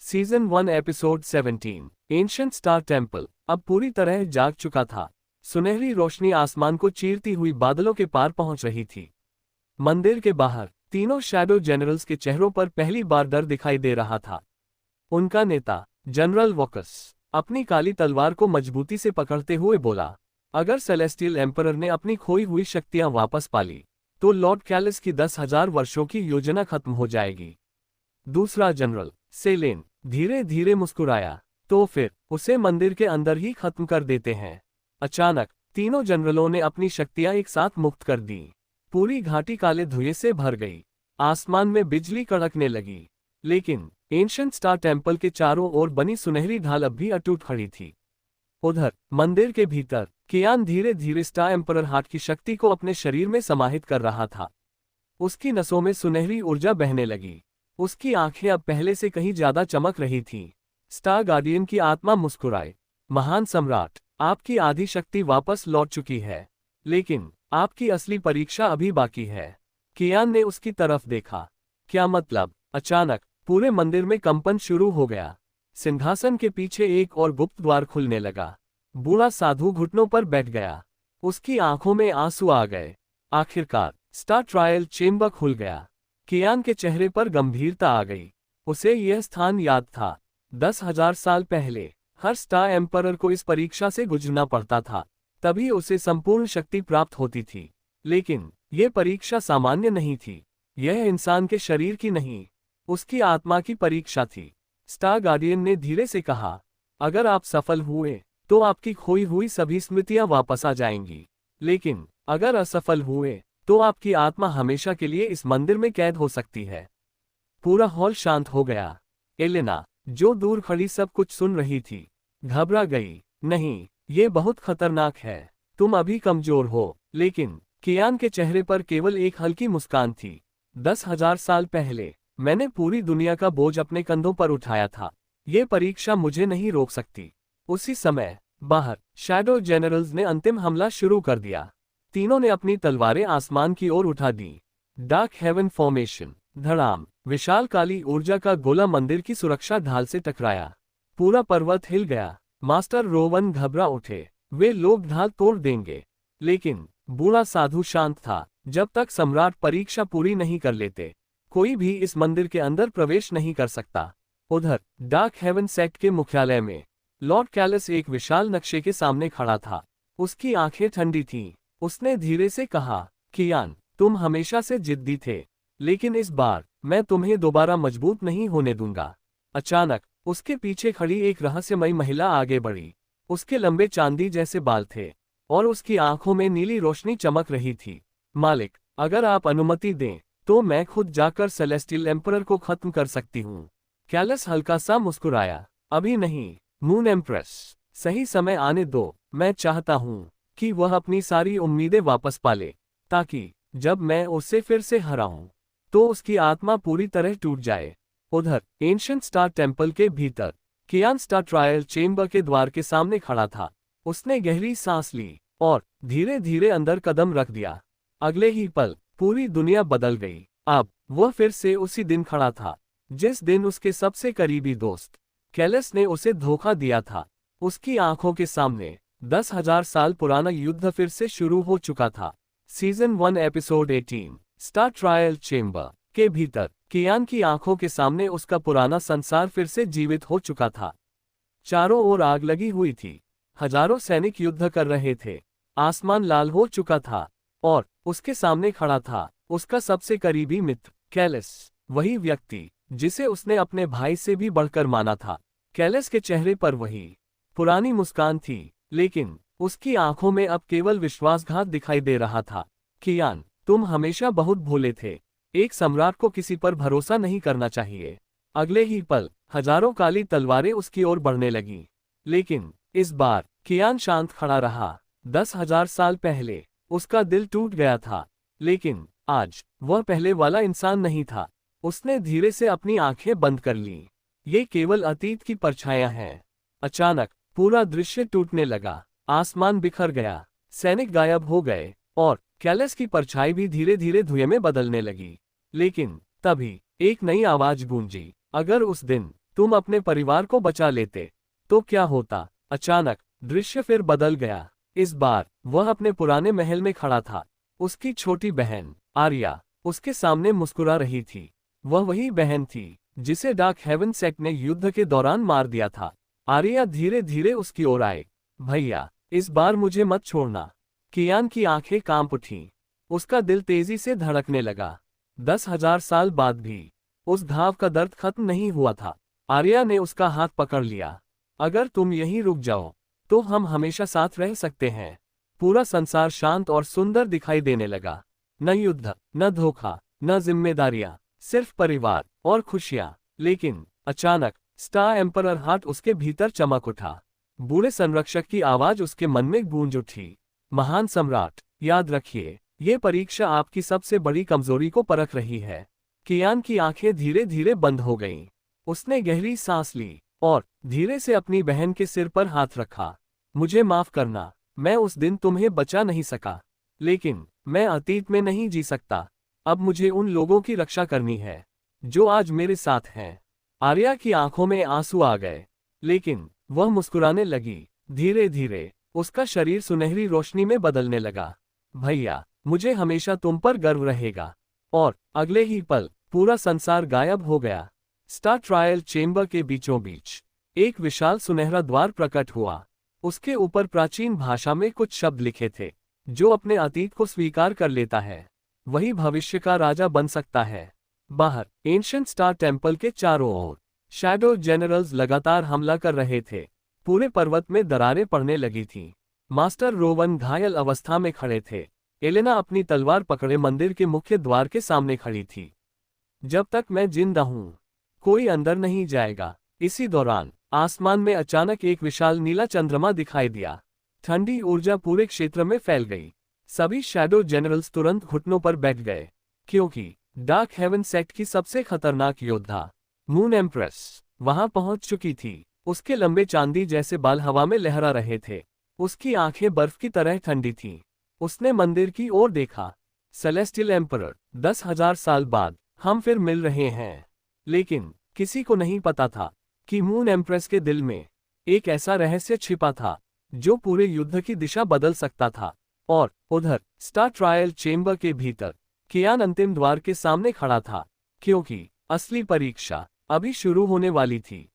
Season 1 episode 17 ancient star temple अब पूरी तरह जाग चुका था। सुनहरी रोशनी आसमान को चीरती हुई बादलों के पार पहुंच रही थी। मंदिर के बाहर तीनों शैडो जनरल्स के चेहरों पर पहली बार डर दिखाई दे रहा था। उनका नेता जनरल वोकस अपनी काली तलवार को मजबूती से पकड़ते हुए बोला, अगर सेलेस्टियल एम्परर ने अपनी खोई हुई शक्तियां वापस पा ली तो लॉर्ड कैलिस की 10,000 वर्षों की योजना खत्म हो जाएगी। दूसरा जनरल सेलेन धीरे धीरे मुस्कुराया, तो फिर उसे मंदिर के अंदर ही खत्म कर देते हैं। अचानक तीनों जनरलों ने अपनी शक्तियां एक साथ मुक्त कर दी। पूरी घाटी काले धुएं से भर गई। आसमान में बिजली कड़कने लगी, लेकिन एंशिएंट स्टार टेम्पल के चारों ओर बनी सुनहरी ढाल अब भी अटूट खड़ी थी। उधर मंदिर के भीतर कियान धीरे धीरे स्टार एम्परर हार्ट की शक्ति को अपने शरीर में समाहित कर रहा था। उसकी नसों में सुनहरी ऊर्जा बहने लगी। उसकी आंखें अब पहले से कहीं ज्यादा चमक रही थीं। स्टार गार्डियन की आत्मा मुस्कुराए, महान सम्राट, आपकी आधी शक्ति वापस लौट चुकी है, लेकिन आपकी असली परीक्षा अभी बाकी है। कियान ने उसकी तरफ देखा। क्या मतलब? अचानक पूरे मंदिर में कंपन शुरू हो गया। सिंहासन के पीछे एक और गुप्त द्वार खुलने लगा। बूढ़ा साधु घुटनों पर बैठ गया। उसकी आंखों में आंसू आ गए। आखिरकार स्टार ट्रायल चेम्बर खुल गया। कियान के चेहरे पर गंभीरता आ गई। उसे यह स्थान याद था। 10,000 साल पहले हर स्टार एम्परर को इस परीक्षा से गुजरना पड़ता था, तभी उसे संपूर्ण शक्ति प्राप्त होती थी। लेकिन यह परीक्षा सामान्य नहीं थी। यह इंसान के शरीर की नहीं, उसकी आत्मा की परीक्षा थी। स्टार गार्डियन ने धीरे से कहा, अगर आप सफल हुए तो आपकी खोई हुई सभी स्मृतियां वापस आ जाएंगी, लेकिन अगर असफल हुए तो आपकी आत्मा हमेशा के लिए इस मंदिर में कैद हो सकती है। पूरा हॉल शांत हो गया। एलेना, जो दूर खड़ी सब कुछ सुन रही थी, घबरा गई। नहीं, ये बहुत खतरनाक है। तुम अभी कमजोर हो। लेकिन कियान के चेहरे पर केवल एक हल्की मुस्कान थी। 10,000 साल पहले मैंने पूरी दुनिया का बोझ अपने कंधों पर उठाया था। ये परीक्षा मुझे नहीं रोक सकती। उसी समय बाहर शैडो जनरल्स ने अंतिम हमला शुरू कर दिया। तीनों ने अपनी तलवारें आसमान की ओर उठा दी। डार्क हेवन फॉर्मेशन, धड़ाम, विशाल काली ऊर्जा का गोला मंदिर की सुरक्षा ढाल से टकराया। पूरा पर्वत हिल गया। मास्टर रोवन घबरा उठे। वे लोग ढाल तोड़ देंगे। लेकिन बूढ़ा साधु शांत था। जब तक सम्राट परीक्षा पूरी नहीं कर लेते, कोई भी इस मंदिर के अंदर प्रवेश नहीं कर सकता। उधर डार्क हेवन सेक्ट के मुख्यालय में लॉर्ड कैलिस एक विशाल नक्शे के सामने खड़ा था। उसकी आंखें ठंडी थीं। उसने धीरे से कहा, कियान, तुम हमेशा से जिद्दी थे, लेकिन इस बार मैं तुम्हें दोबारा मजबूत नहीं होने दूंगा। अचानक उसके पीछे खड़ी एक रहस्यमयी महिला आगे बढ़ी। उसके लंबे चांदी जैसे बाल थे और उसकी आंखों में नीली रोशनी चमक रही थी। मालिक, अगर आप अनुमति दें तो मैं खुद जाकर सेलेस्टियल एम्परर को खत्म कर सकती हूँ। कैलिस हल्का सा मुस्कुराया, अभी नहीं मून एम्प्रेस, सही समय आने दो। मैं चाहता हूँ कि वह अपनी सारी उम्मीदें वापस पाले, ताकि जब मैं उसे फिर से हराऊं तो उसकी आत्मा पूरी तरह टूट जाए। उधर एंशिएंट स्टार टेम्पल के भीतर कियान स्टार ट्रायल चेम्बर के द्वार के सामने खड़ा था। उसने गहरी सांस ली और धीरे धीरे अंदर कदम रख दिया। अगले ही पल पूरी दुनिया बदल गई। अब वह फिर से उसी दिन खड़ा था, जिस दिन उसके सबसे करीबी दोस्त कैलिस ने उसे धोखा दिया था। उसकी आंखों के सामने 10,000 साल पुराना युद्ध फिर से शुरू हो चुका था। Season 1 episode 18 star trial chamber के भीतर कियान की आंखों के सामने उसका पुराना संसार फिर से जीवित हो चुका था। चारों ओर आग लगी हुई थी। हजारों सैनिक युद्ध कर रहे थे। आसमान लाल हो चुका था और उसके सामने खड़ा था उसका सबसे करीबी मित्र कैलिस, वही व्यक्ति जिसे उसने अपने भाई से भी बढ़कर माना था। कैलिस के चेहरे पर वही पुरानी मुस्कान थी, लेकिन उसकी आंखों में अब केवल विश्वासघात दिखाई दे रहा था। कियान, तुम हमेशा बहुत भोले थे। एक सम्राट को किसी पर भरोसा नहीं करना चाहिए। अगले ही पल हजारों काली तलवारें उसकी ओर बढ़ने लगीं। लेकिन इस बार कियान शांत खड़ा रहा। 10,000 साल पहले उसका दिल टूट गया था, लेकिन आज वह पहले वाला इंसान नहीं था। उसने धीरे से अपनी आंखें बंद कर लीं। ये केवल अतीत की परछाइयां हैं। अचानक पूरा दृश्य टूटने लगा। आसमान बिखर गया। सैनिक गायब हो गए और कैलिस की परछाई भी धीरे धीरे धुएं में बदलने लगी। लेकिन तभी एक नई आवाज गूंजी, अगर उस दिन तुम अपने परिवार को बचा लेते तो क्या होता। अचानक दृश्य फिर बदल गया। इस बार वह अपने पुराने महल में खड़ा था। उसकी छोटी बहन आर्या उसके सामने मुस्कुरा रही थी। वह वही बहन थी जिसे डार्क हेवन सेक्ट ने युद्ध के दौरान मार दिया था। आर्या धीरे धीरे उसकी ओर आए। भैया, इस बार मुझे मत छोड़ना। कियान की आंखें कांप उठीं। उसका दिल तेजी से धड़कने लगा। 10,000 साल बाद भी उस घाव का दर्द खत्म नहीं हुआ था। आर्या ने उसका हाथ पकड़ लिया। अगर तुम यहीं रुक जाओ तो हम हमेशा साथ रह सकते हैं। पूरा संसार शांत और सुंदर दिखाई देने लगा। न युद्ध, न धोखा, न जिम्मेदारियां, सिर्फ परिवार और खुशियां। लेकिन अचानक स्टार एम्परर हार्ट उसके भीतर चमक उठा। बूढ़े संरक्षक की आवाज उसके मन में गूंज उठी। महान सम्राट, याद रखिए, ये परीक्षा आपकी सबसे बड़ी कमजोरी को परख रही है। कियान की आंखें धीरे धीरे बंद हो गईं। उसने गहरी सांस ली और धीरे से अपनी बहन के सिर पर हाथ रखा। मुझे माफ करना, मैं उस दिन तुम्हें बचा नहीं सका, लेकिन मैं अतीत में नहीं जी सकता। अब मुझे उन लोगों की रक्षा करनी है जो आज मेरे साथ हैं। आर्या की आंखों में आंसू आ गए, लेकिन वह मुस्कुराने लगी। धीरे धीरे उसका शरीर सुनहरी रोशनी में बदलने लगा। भैया, मुझे हमेशा तुम पर गर्व रहेगा। और अगले ही पल पूरा संसार गायब हो गया। स्टार ट्रायल चेंबर के बीचों बीच एक विशाल सुनहरा द्वार प्रकट हुआ। उसके ऊपर प्राचीन भाषा में कुछ शब्द लिखे थे। जो अपने अतीत को स्वीकार कर लेता है वही भविष्य का राजा बन सकता है। बाहर एंशिएंट स्टार टेम्पल के चारों ओर शैडो जनरल्स लगातार हमला कर रहे थे। पूरे पर्वत में दरारें पड़ने लगी थीं। मास्टर रोवन घायल अवस्था में खड़े थे। एलेना अपनी तलवार पकड़े मंदिर के मुख्य द्वार के सामने खड़ी थी। जब तक मैं जिंदा हूं, कोई अंदर नहीं जाएगा। इसी दौरान आसमान में अचानक एक विशाल नीला चंद्रमा दिखाई दिया। ठंडी ऊर्जा पूरे क्षेत्र में फैल गई। सभी शैडो जनरल्स तुरंत घुटनों पर बैठ गए, क्योंकि डार्क हेवन सेक्ट की सबसे खतरनाक योद्धा मून एम्प्रेस वहां पहुंच चुकी थी। उसके लंबे चांदी जैसे बाल हवा में लहरा रहे थे। उसकी आंखें बर्फ की तरह ठंडी थीं। उसने मंदिर की ओर देखा। सेलेस्टियल एम्परर, 10,000 साल बाद हम फिर मिल रहे हैं। लेकिन किसी को नहीं पता था कि मून एम्प्रेस के दिल में एक ऐसा रहस्य छिपा था जो पूरे युद्ध की दिशा बदल सकता था। और उधर स्टार ट्रायल चेंबर के भीतर कियान अंतिम द्वार के सामने खड़ा था, क्योंकि असली परीक्षा अभी शुरू होने वाली थी।